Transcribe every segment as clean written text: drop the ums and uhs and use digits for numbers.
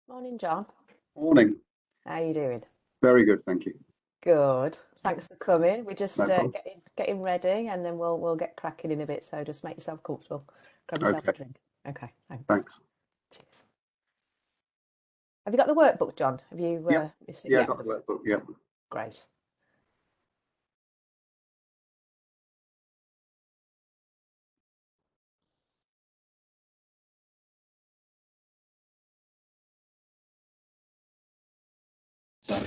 Morning, John. Morning. How you doing? Very good, thank you. Good. Thanks for coming. We're just No problem. getting ready, and then we'll get cracking in a bit. So just make yourself comfortable. Grab yourself a Okay, drink. Okay, thanks. thanks. Cheers. Have you got the workbook, John? Have you? Yep. Yeah, I Yeah, got the lovely. workbook. Yep. Great. Hi,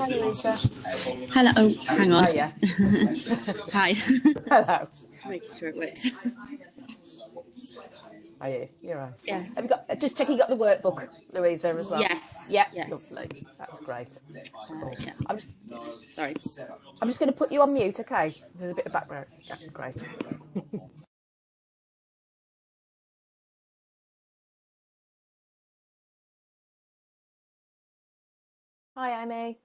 Louisa. Hello. Oh, hang on. Oh yeah. Hi. Hello. Just making sure it works. Are you? You're right. Yes. Have you got? Just check you got the workbook, Louisa, as well. Yes. Yeah, Yes. lovely. That's great. Cool. Yeah. I'm just Sorry. I'm just going to put you on mute, okay? There's a bit of background. Yeah, great. Hi, Amy.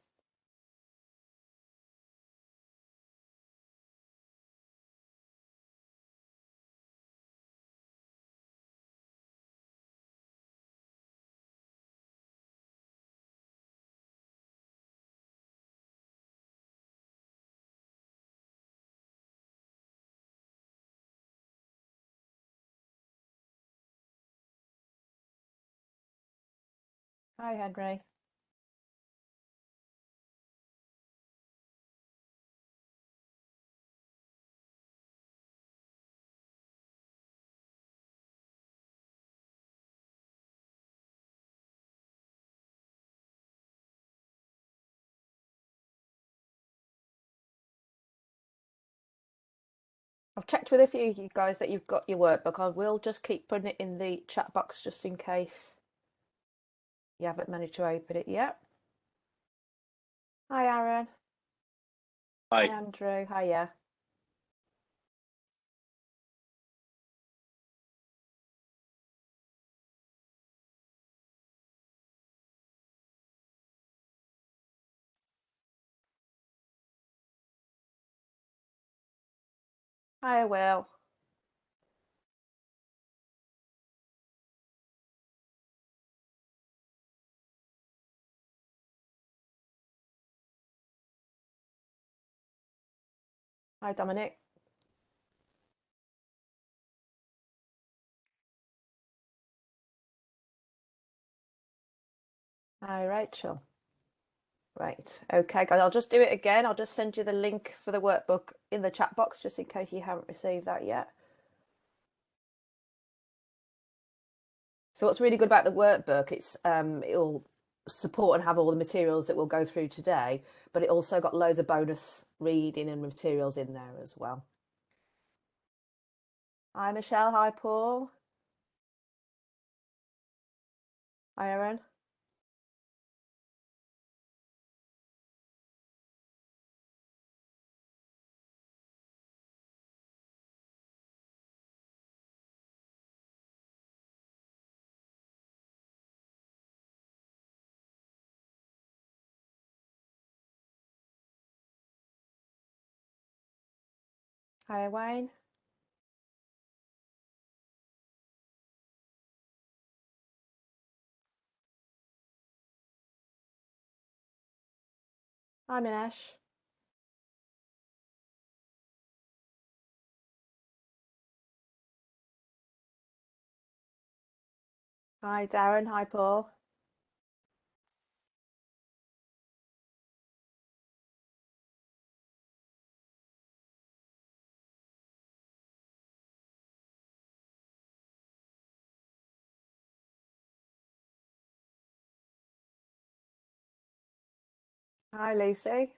Hi, Henry. I've checked with a few of you guys that you've got your workbook. I will just keep putting it in the chat box just in case you haven't managed to open it yet. Hi, Aaron. Hi, Hi. Andrew. Hiya. Hi, Will. Hi, Dominic. Hi, Rachel. Right. Okay, guys, I'll just do it again. I'll just send you the link for the workbook in the chat box just in case you haven't received that yet. So what's really good about the workbook, it'll support and have all the materials that we'll go through today, but it also got loads of bonus reading and materials in there as well. Hi, Michelle. Hi, Paul. Hi, Aaron. Hi, Wayne. Hi, Minesh. Hi, Darren. Hi, Paul. Hi, Lucy.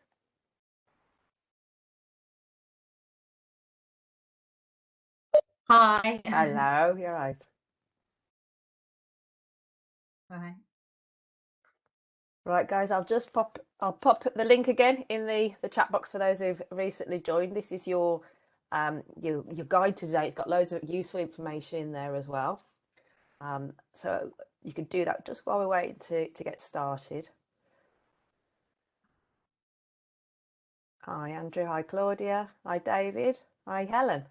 Hi. Hello. You're right. Hi. Right, guys. I'll pop the link again in the chat box for those who've recently joined. This is your guide today. It's got loads of useful information in there as well. So you can do that just while we're waiting to get started. Hi, Andrew. Hi, Claudia. Hi, David. Hi, Helen.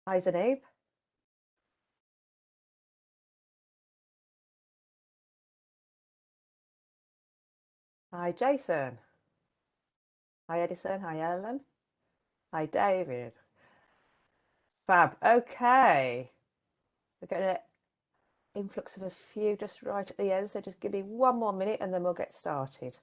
Hi, Zaneeb. Hi, Jason. Hi, Edison. Hi, Ellen. Hi, David. Fab. Okay. We're getting an influx of a few just right at the end, so just give me 1 more minute and then we'll get started.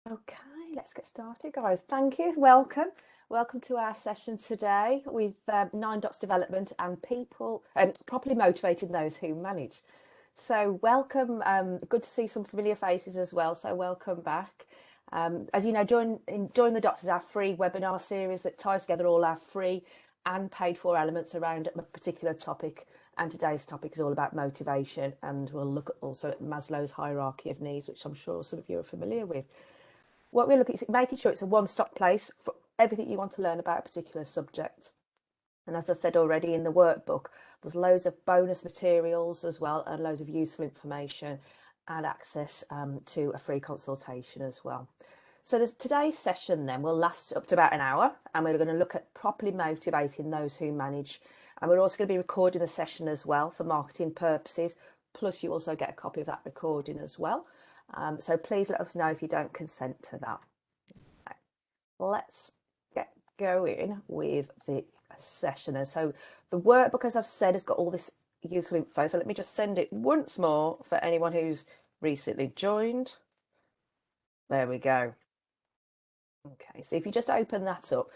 Okay, let's get started, guys. Thank you. Welcome. Welcome to our session today with 9 dots development and people properly motivating those who manage. So welcome. Good to see some familiar faces as well. So welcome back. As you know, Join the Dots is our free webinar series that ties together all our free and paid for elements around a particular topic. And today's topic is all about motivation. And we'll look also at Maslow's hierarchy of needs, which I'm sure some of you are familiar with. What we look at is making sure it's a one-stop place for everything you want to learn about a particular subject. And as I've said already in the workbook, there's loads of bonus materials as well and loads of useful information and access to a free consultation as well. So today's session then will last up to about an hour, and we're going to look at properly motivating those who manage. And we're also going to be recording the session as well for marketing purposes. Plus you also get a copy of that recording as well. So please let us know if you don't consent to that. Okay. Let's get going with the session. And so the workbook, as I've said, has got all this useful info. So let me just send it once more for anyone who's recently joined. There we go. Okay, so if you just open that up,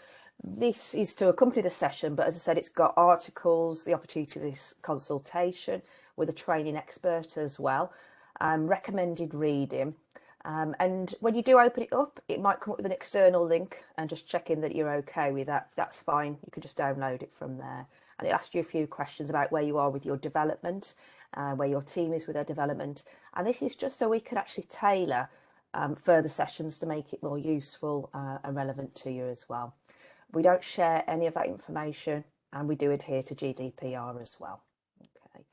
this is to accompany the session, but as I said, it's got articles, the opportunity to this consultation with a training expert as well, recommended reading. And when you do open it up, it might come up with an external link, and just checking that you're okay with that. That's fine. You can just download it from there. And it asks you a few questions about where you are with your development, where your team is with their development. And this is just so we can actually tailor further sessions to make it more useful and relevant to you as well. We don't share any of that information, and we do adhere to GDPR as well. Okay,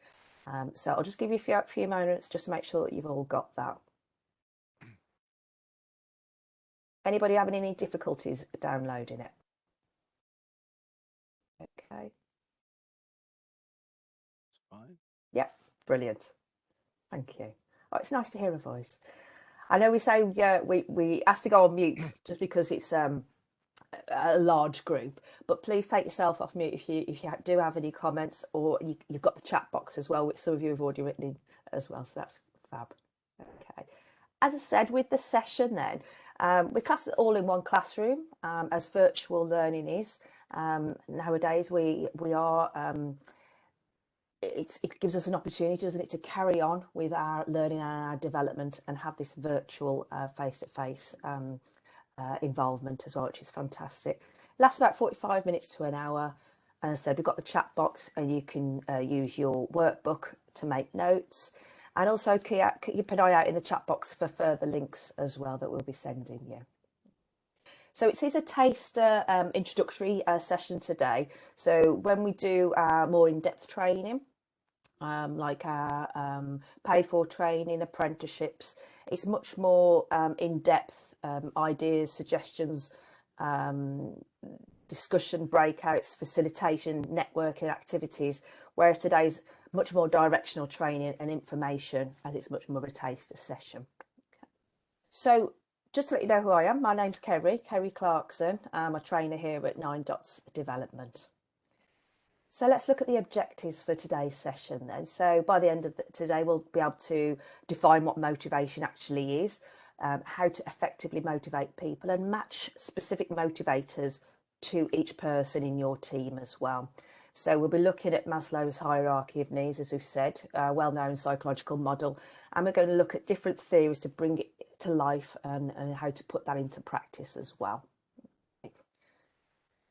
so I'll just give you a few moments just to make sure that you've all got that. Anybody having any difficulties downloading it? Okay. Fine. Yep, brilliant. Thank you. Oh, it's nice to hear a voice. I know we say we ask to go on mute just because it's a large group, but please take yourself off mute if you do have any comments, or you've got the chat box as well, which some of you have already written in as well, so that's fab. Okay, as I said, with the session then, we class it all in one classroom, as virtual learning is. Nowadays we are it gives us an opportunity, doesn't it, to carry on with our learning and our development and have this virtual face-to-face involvement as well, which is fantastic. It lasts about 45 minutes to an hour. And as I said, we've got the chat box, and you can use your workbook to make notes, and also keep an eye out in the chat box for further links as well that we'll be sending you. So it is a taster introductory session today. So when we do our more in-depth training, like our paid for training, apprenticeships, it's much more in-depth ideas, suggestions, discussion breakouts, facilitation, networking activities, whereas today's much more directional training and information, as it's much more of a taster session. Okay. So just to let you know who I am, my name's Kerry Clarkson. I'm a trainer here at 9dots Development. So let's look at the objectives for today's session then. So by the end of today, we'll be able to define what motivation actually is, how to effectively motivate people, and match specific motivators to each person in your team as well. So we'll be looking at Maslow's hierarchy of needs, as we've said, a well-known psychological model, and we're going to look at different theories to bring it to life and how to put that into practice as well.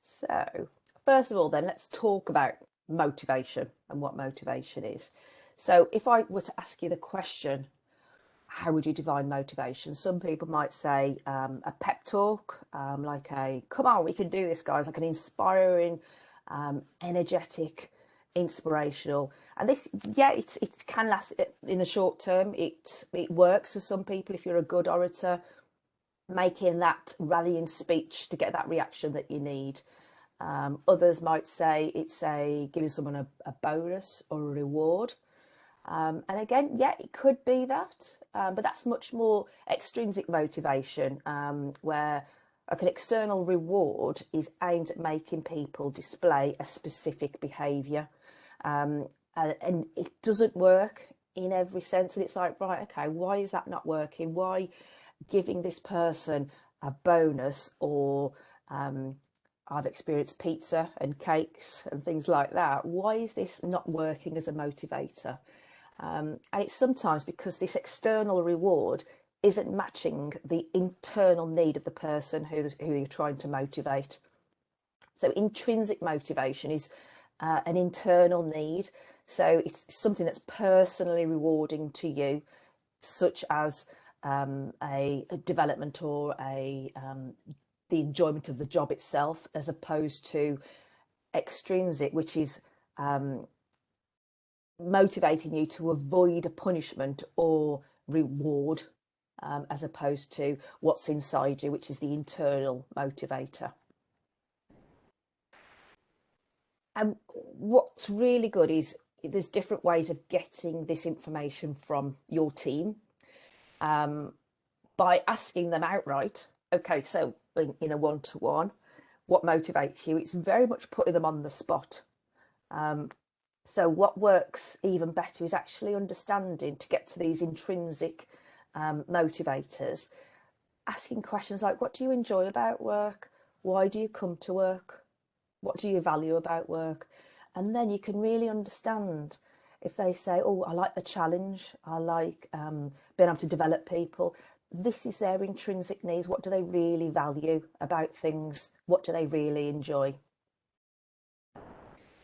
So first of all, then, let's talk about motivation and what motivation is. So if I were to ask you the question, how would you define motivation? Some people might say a pep talk, like a, come on, we can do this, guys, like an inspiring, energetic, inspirational. And this, yeah, it can last in the short term. It works for some people if you're a good orator, making that rallying speech to get that reaction that you need. Others might say it's giving someone a bonus or a reward. And again, yeah, it could be that, but that's much more extrinsic motivation, where like an external reward is aimed at making people display a specific behaviour. And it doesn't work in every sense. And it's like, right, okay, why is that not working? Why giving this person a bonus or I've experienced pizza and cakes and things like that. Why is this not working as a motivator? And it's sometimes because this external reward isn't matching the internal need of the person who you're trying to motivate. So intrinsic motivation is an internal need. So it's something that's personally rewarding to you, such as a development or the enjoyment of the job itself, as opposed to extrinsic, which is motivating you to avoid a punishment or reward, as opposed to what's inside you, which is the internal motivator. And what's really good is there's different ways of getting this information from your team, by asking them outright. Okay, so in a one-to-one, what motivates you? It's very much putting them on the spot. So what works even better is actually understanding, to get to these intrinsic motivators, asking questions like, what do you enjoy about work? Why do you come to work? What do you value about work? And then you can really understand if they say, oh, I like the challenge, I like being able to develop people. This is their intrinsic needs. What do they really value about things? What do they really enjoy?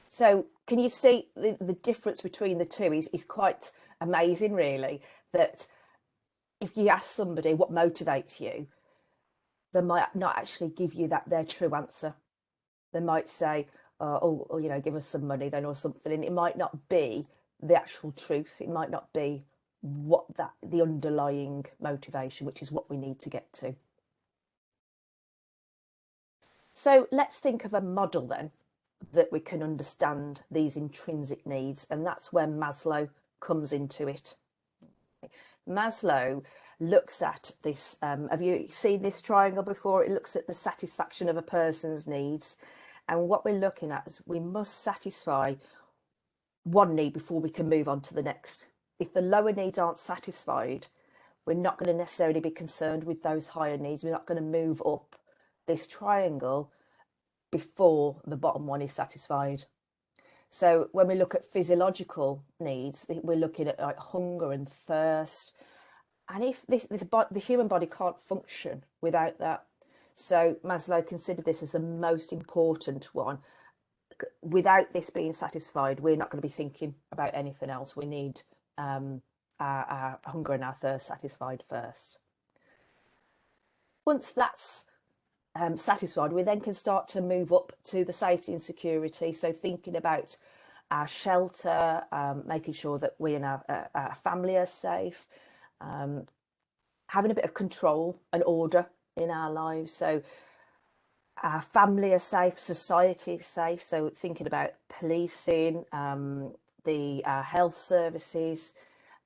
So can you see the difference between the two is quite amazing, really, that if you ask somebody what motivates you, they might not actually give you their true answer. They might say, oh, you know, give us some money then or something. And it might not be the actual truth. It might not be the underlying motivation, which is what we need to get to. So let's think of a model then that we can understand these intrinsic needs, and that's where Maslow comes into it. Maslow looks at this, have you seen this triangle before? It looks at the satisfaction of a person's needs, and what we're looking at is we must satisfy one need before we can move on to the next. If the lower needs aren't satisfied, we're not going to necessarily be concerned with those higher needs. We're not going to move up this triangle before the bottom one is satisfied. So when we look at physiological needs, we're looking at like hunger and thirst. And if the human body can't function without that. So Maslow considered this as the most important one. Without this being satisfied, we're not going to be thinking about anything else. We need our hunger and our thirst satisfied first. Once that's satisfied, we then can start to move up to the safety and security. So thinking about our shelter, making sure that we and our family are safe, having a bit of control and order in our lives. So our family are safe, society is safe. So thinking about policing, the health services,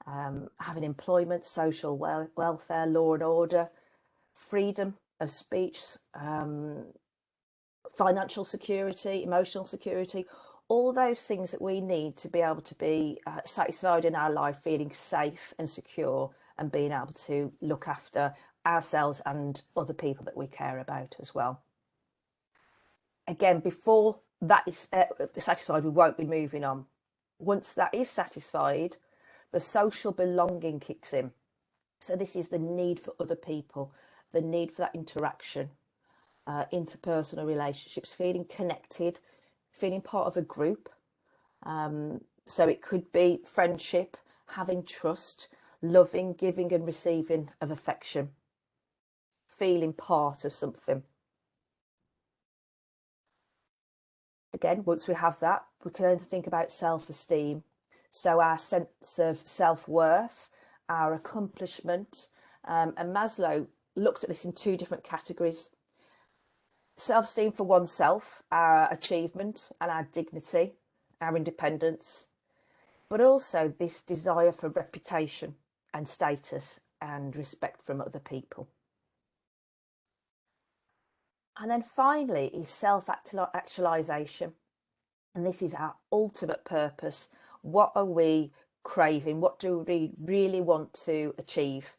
having employment, social welfare, law and order, freedom of speech, financial security, emotional security, all those things that we need to be able to be satisfied in our life, feeling safe and secure, and being able to look after ourselves and other people that we care about as well. Again, before that is satisfied, we won't be moving on. Once that is satisfied, the social belonging kicks in. So this is the need for other people, the need for that interaction, interpersonal relationships, feeling connected, feeling part of a group. So it could be friendship, having trust, loving, giving and receiving of affection, feeling part of something. Again, once we have that, we can then think about self-esteem. So our sense of self-worth, our accomplishment, and Maslow looked at this in two different categories. Self-esteem for oneself, our achievement and our dignity, our independence, but also this desire for reputation and status and respect from other people. And then finally is self-actualization. And this is our ultimate purpose. What are we craving? What do we really want to achieve?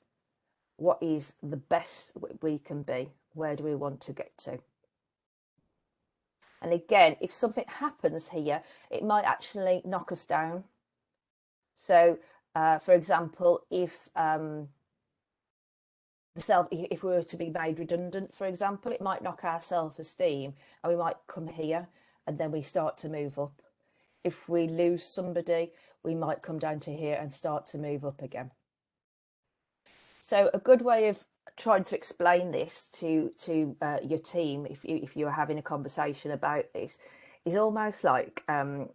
What is the best we can be? Where do we want to get to? And again, if something happens here, it might actually knock us down. So, for example, if if we were to be made redundant, for example, it might knock our self-esteem, and we might come here and then we start to move up. If we lose somebody, we might come down to here and start to move up again. So a good way of trying to explain this to your team, if you're having a conversation about this, is almost like you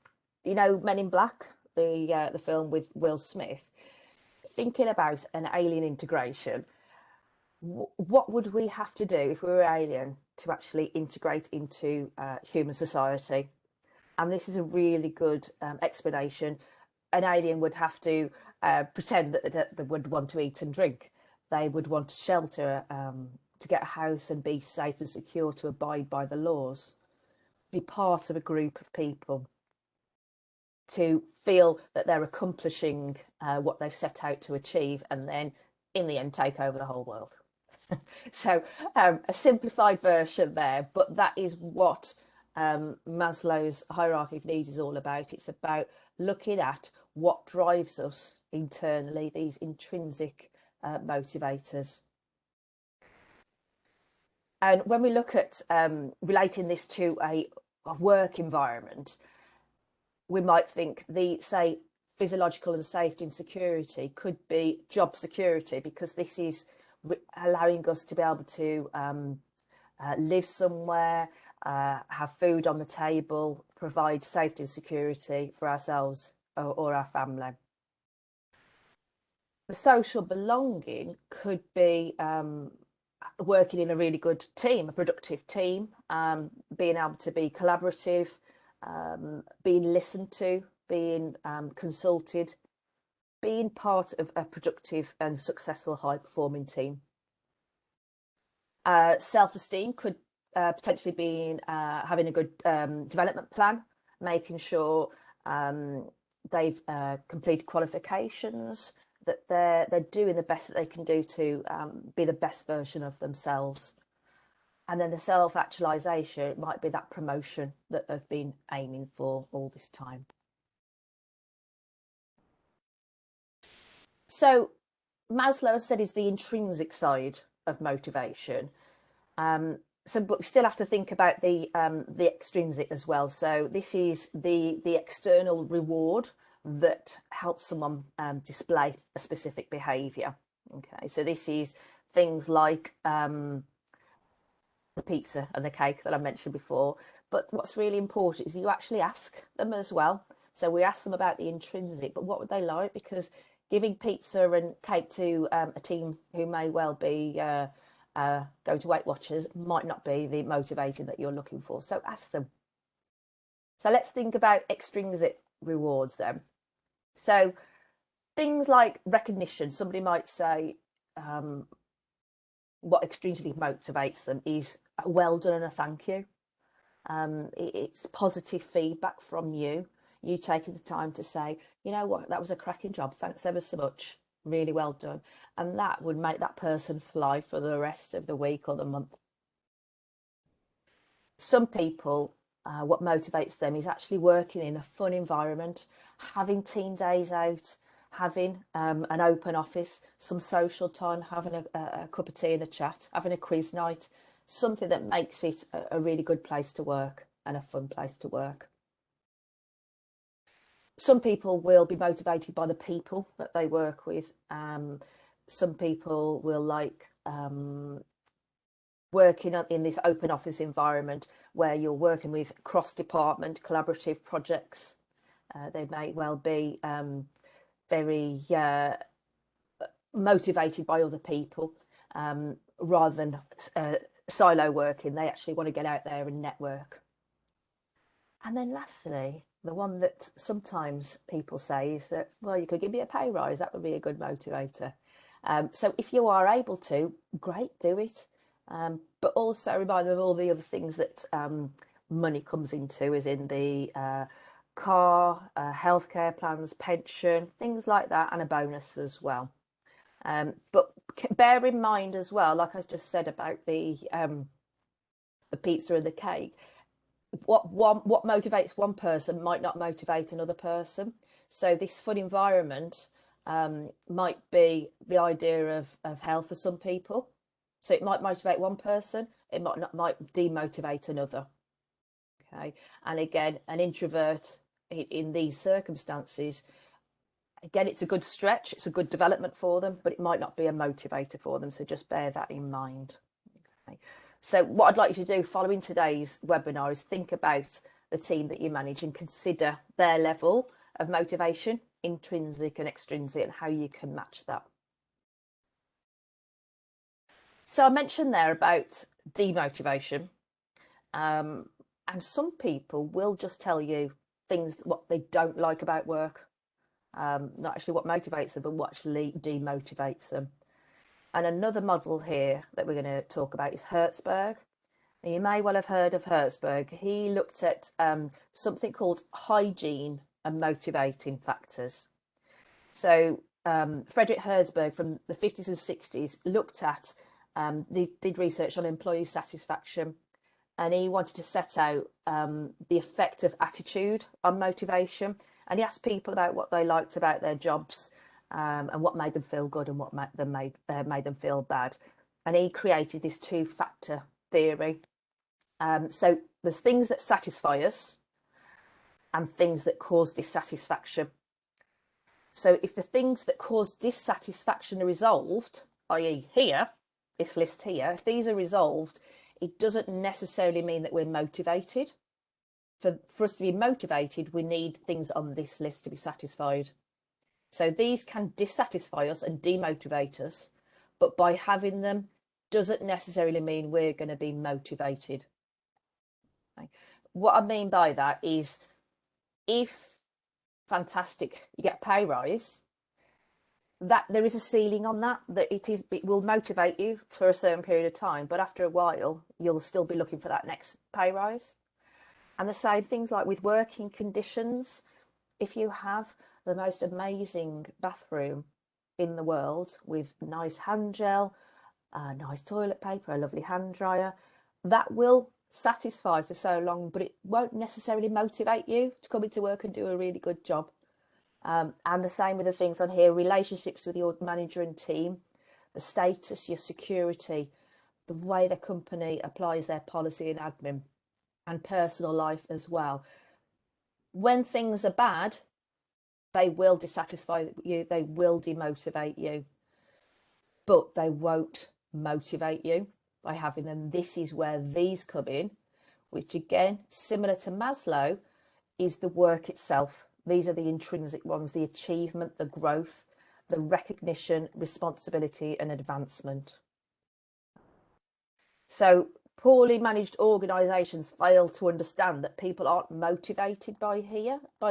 know, Men in Black, the film with Will Smith. Thinking about an alien integration, what would we have to do if we were alien to actually integrate into human society? And this is a really good explanation. An alien would have to pretend that they would want to eat and drink. They would want to shelter, to get a house and be safe and secure, to abide by the laws, be part of a group of people, to feel that they're accomplishing what they've set out to achieve, and then in the end take over the whole world. So a simplified version there, but that is what Maslow's hierarchy of needs is all about. It's about looking at what drives us internally, these intrinsic motivators. And when we look at relating this to a work environment, we might think the, say, physiological and safety and security could be job security, because this is allowing us to be able to live somewhere, have food on the table, provide safety and security for ourselves or our family. The social belonging could be working in a really good team, a productive team, being able to be collaborative, being listened to, being consulted, being part of a productive and successful high-performing team. Self-esteem could potentially be having a good development plan, making sure they've completed qualifications, that they're doing the best that they can do to be the best version of themselves. And then the self-actualization might be that promotion that they've been aiming for all this time. So Maslow has said is the intrinsic side of motivation. But we still have to think about the extrinsic as well. So this is the external reward that helps someone display a specific behaviour. Okay, so this is things like the pizza and the cake that I mentioned before. But what's really important is you actually ask them as well. So we ask them about the intrinsic, but what would they like? Because giving pizza and cake to a team who may well be going to Weight Watchers might not be the motivator that you're looking for. So ask them. So let's think about extrinsic rewards then. So things like recognition. Somebody might say what extrinsically motivates them is a well done and a thank you. It's positive feedback from you taking the time to say, you know what, that was a cracking job, thanks ever so much, really well done. And that would make that person fly for the rest of the week or the month. Some people what motivates them is actually working in a fun environment, having team days out, having an open office, some social time, having a cup of tea and a chat, having a quiz night, something that makes it a really good place to work and a fun place to work. Some people will be motivated by the people that they work with. Some people will like working in this open office environment where you're working with cross-department collaborative projects. They may well be very motivated by other people rather than silo working. They actually want to get out there and network. And then lastly, the one that sometimes people say is that, well, you could give me a pay rise. That would be a good motivator. So if you are able to, great, do it. But also remind them of all the other things that money comes into, as in the car, healthcare plans, pension, things like that, and a bonus as well. But bear in mind as well, like I just said about the pizza and the cake, what motivates one person might not motivate another person. So this fun environment might be the idea of health for some people. So it might motivate one person, it might demotivate another. Okay, and again, an introvert in these circumstances, again, it's a good stretch, it's a good development for them, but it might not be a motivator for them. So just bear that in mind. Okay. So what I'd like you to do following today's webinar is think about the team that you manage and consider their level of motivation, intrinsic and extrinsic, and how you can match that. So I mentioned there about demotivation, and some people will just tell you things, what they don't like about work, not actually what motivates them, but what actually demotivates them. And another model here that we're going to talk about is Hertzberg. Now, you may well have heard of Hertzberg. He looked at something called hygiene and motivating factors. So Frederick Hertzberg from the 50s and 60s looked at, they did research on employee satisfaction, and he wanted to set out the effect of attitude on motivation. And he asked people about what they liked about their jobs and what made them feel good and what made them feel bad. And he created this two-factor theory. So there's things that satisfy us and things that cause dissatisfaction. So if the things that cause dissatisfaction are resolved, i.e. here, this list here, if these are resolved, it doesn't necessarily mean that we're motivated. For us to be motivated, we need things on this list to be satisfied. So these can dissatisfy us and demotivate us, but by having them doesn't necessarily mean we're going to be motivated. Okay. What I mean by that is, if fantastic, you get a pay rise, that there is a ceiling on that it will motivate you for a certain period of time, but after a while you'll still be looking for that next pay rise. And the same things like with working conditions. If you have the most amazing bathroom in the world with nice hand gel, nice toilet paper, a lovely hand dryer, that will satisfy for so long, but it won't necessarily motivate you to come into work and do a really good job. And the same with the things on here: relationships with your manager and team, the status, your security, the way the company applies their policy and admin, and personal life as well. When things are bad, they will dissatisfy you, they will demotivate you, but they won't motivate you by having them. This is where these come in, which again, similar to Maslow, is the work itself. These are the intrinsic ones: the achievement, the growth, the recognition, responsibility, and advancement. So poorly managed organisations fail to understand that people aren't motivated by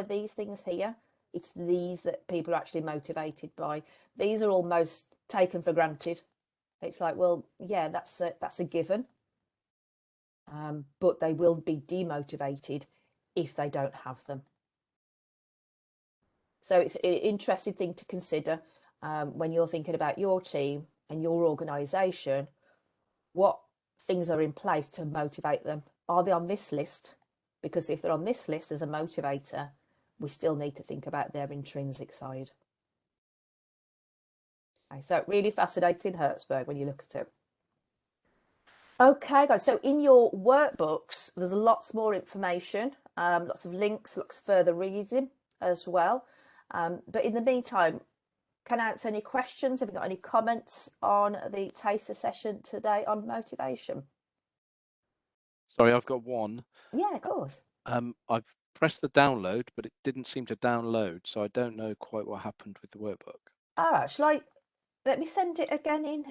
these things here. It's these that people are actually motivated by. These are almost taken for granted. It's like, well, yeah, that's a given. But they will be demotivated if they don't have them. So it's an interesting thing to consider when you're thinking about your team and your organisation. What things are in place to motivate them? Are they on this list? because if they're on this list as a motivator, we still need to think about their intrinsic side. Okay, so really fascinating Hertzberg when you look at it. Okay, guys, so in your workbooks, there's lots more information, lots of links, lots of further reading as well. But in the meantime, can I answer any questions? Have you got any comments on the taster session today on motivation? Sorry, I've got one. Yeah, of course. I've pressed the download, but it didn't seem to download, so I don't know quite what happened with the workbook. All right, let me send it again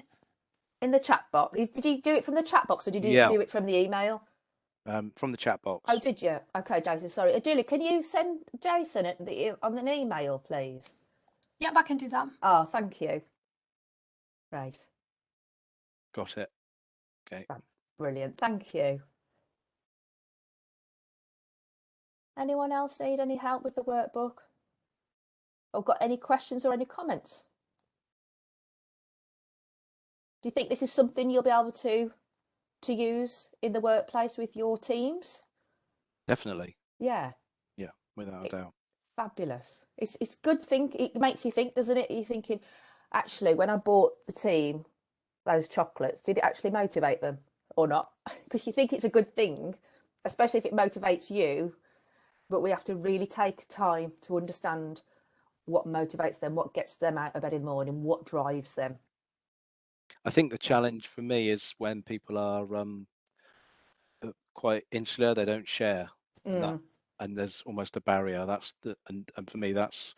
in the chat box. Did you do it from the chat box or did you do it from the email? From the chat box. Oh, did you? Okay, Jason, sorry. Julie, can you send Jason on an email, please? Yep, I can do that. Oh, thank you. Right. Got it. Okay. Brilliant. Thank you. Anyone else need any help with the workbook? Or got any questions or any comments? Do you think this is something you'll be able to use in the workplace with your teams? Definitely. Yeah. Yeah, without a doubt. Fabulous. It's good think. It makes you think, doesn't it? You're thinking, actually, when I bought the team those chocolates, did it actually motivate them or not? Because you think it's a good thing, especially if it motivates you. But we have to really take time to understand what motivates them, what gets them out of bed in the morning, what drives them. I think the challenge for me is when people are quite insular, they don't share, and there's almost a barrier. And for me, that's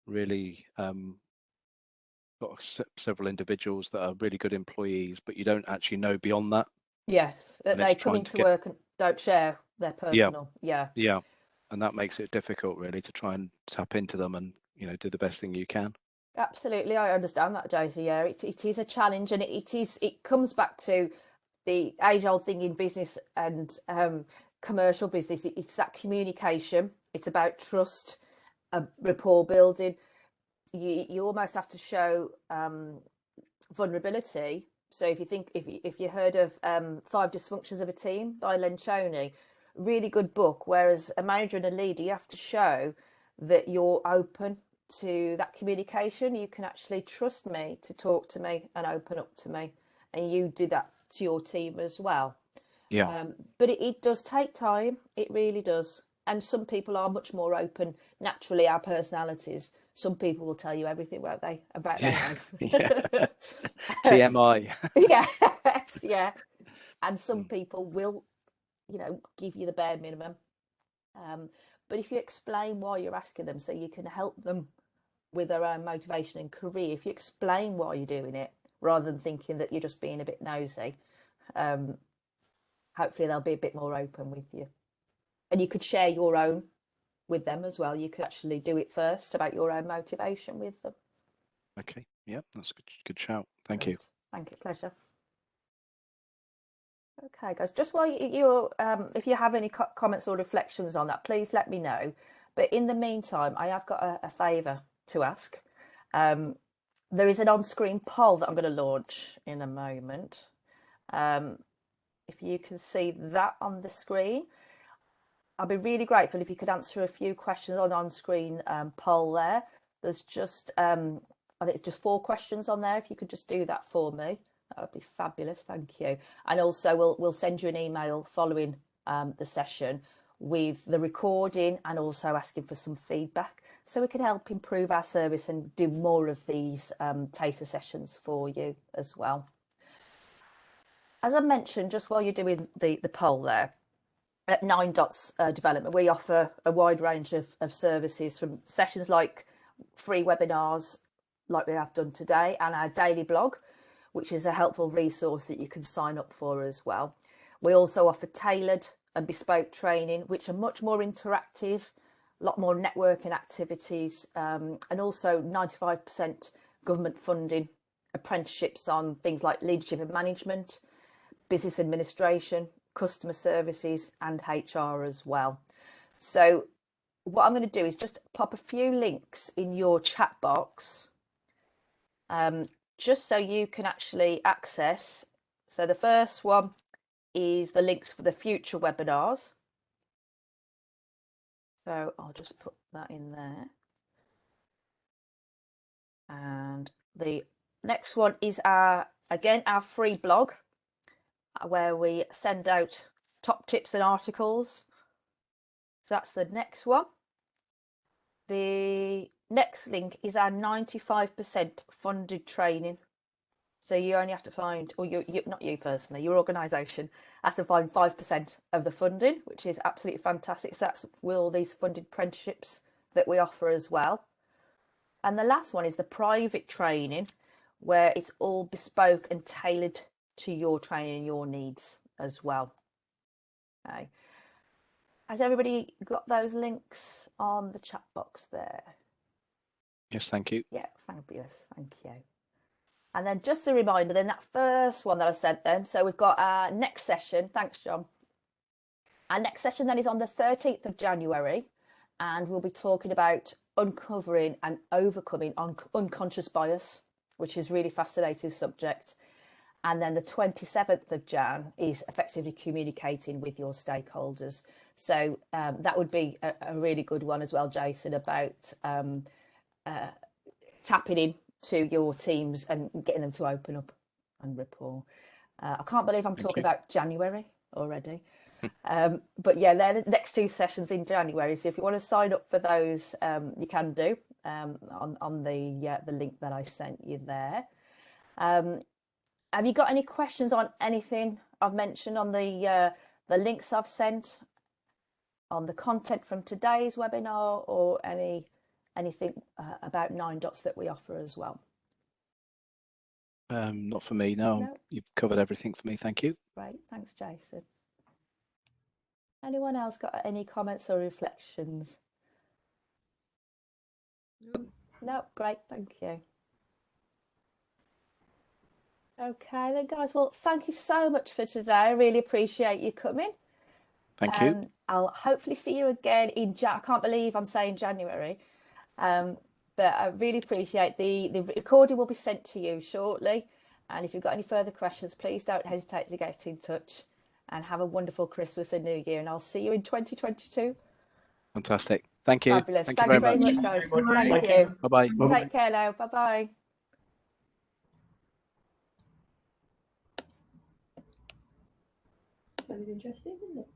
really got several individuals that are really good employees, but you don't actually know beyond that. Yes, that they come into work and don't share their personal. Yeah. And that makes it difficult, really, to try and tap into them and do the best thing you can. Absolutely, I understand that, Josie. Yeah, it is a challenge, and it comes back to the age-old thing in business and commercial business. It's that communication. It's about trust, rapport building. You almost have to show vulnerability. So if you heard of 5 Dysfunctions of a Team by Lencioni, really good book. Whereas a manager and a leader, you have to show that you're open to that communication. You can actually trust me to talk to me and open up to me, and you do that to your team as well. But it does take time. It really does. And some people are much more open naturally, our personalities. Some people will tell you everything, won't they, about their life. TMI. Yes, yeah. And some people will, give you the bare minimum. But if you explain why you're asking them, so you can help them with their own motivation and career, if you explain why you're doing it, rather than thinking that you're just being a bit nosy, hopefully they'll be a bit more open with you. And you could share your own with them as well. You could actually do it first about your own motivation with them. Okay, yeah, that's a good shout. Thank you. Thank you, pleasure. Okay, guys, just while you're, if you have any comments or reflections on that, please let me know. But in the meantime, I have got a favour to ask. There is an on-screen poll that I'm going to launch in a moment. If you can see that on the screen, I'd be really grateful if you could answer a few questions on the on-screen poll there. There's just, I think it's just 4 questions on there. If you could just do that for me, that would be fabulous. Thank you. And also we'll send you an email following the session with the recording and also asking for some feedback so we can help improve our service and do more of these taster sessions for you as well. As I mentioned, just while you're doing the poll there, at 9 Dots Development, we offer a wide range of services, from sessions like free webinars like we have done today, and our daily blog, which is a helpful resource that you can sign up for as well. We also offer tailored and bespoke training, which are much more interactive, a lot more networking activities, and also 95% government funding, apprenticeships on things like leadership and management, business administration, customer services and HR as well. So what I'm going to do is just pop a few links in your chat box, just so you can actually access. So the first one is the links for the future webinars. So I'll just put that in there. And the next one is our free blog, where we send out top tips and articles. So that's the next one. The next link is our 95% funded training. So you only have to find, or you not you personally, your organisation has to find 5% of the funding, which is absolutely fantastic. So that's with all these funded apprenticeships that we offer as well. And the last one is the private training, where it's all bespoke and tailored to your training, your needs as well. Okay. Has everybody got those links on the chat box there? Yes, thank you. Yeah, fabulous. Thank you. And then just a reminder, then that first one that I sent them. So we've got our next session. Thanks, John. Our next session then is on the 13th of January, and we'll be talking about uncovering and overcoming unconscious bias, which is really fascinating subject. And then the 27th of Jan is effectively communicating with your stakeholders. So that would be a really good one as well, Jason, about tapping in to your teams and getting them to open up and rapport. I can't believe I'm talking about January already. But yeah, they're the next 2 sessions in January. So if you want to sign up for those, you can do on the link that I sent you there. Have you got any questions on anything I've mentioned on the links I've sent, on the content from today's webinar, or anything about 9 Dots that we offer as well? Not for me, no. No? You've covered everything for me, thank you. Great, thanks, Jason. Anyone else got any comments or reflections? No, great, thank you. Okay then, guys, well, thank you so much for today. I really appreciate you coming. Thank you. I'll hopefully see you again in I can't believe I'm saying January. But I really appreciate the recording will be sent to you shortly. And if you've got any further questions, please don't hesitate to get in touch, and have a wonderful Christmas and New Year. And I'll see you in 2022. Fantastic. Thank you. Fabulous. Thank you Thanks very very much. much, guys. Thank you. Bye-bye. Take care now. Bye-bye. Sounded interesting, didn't it?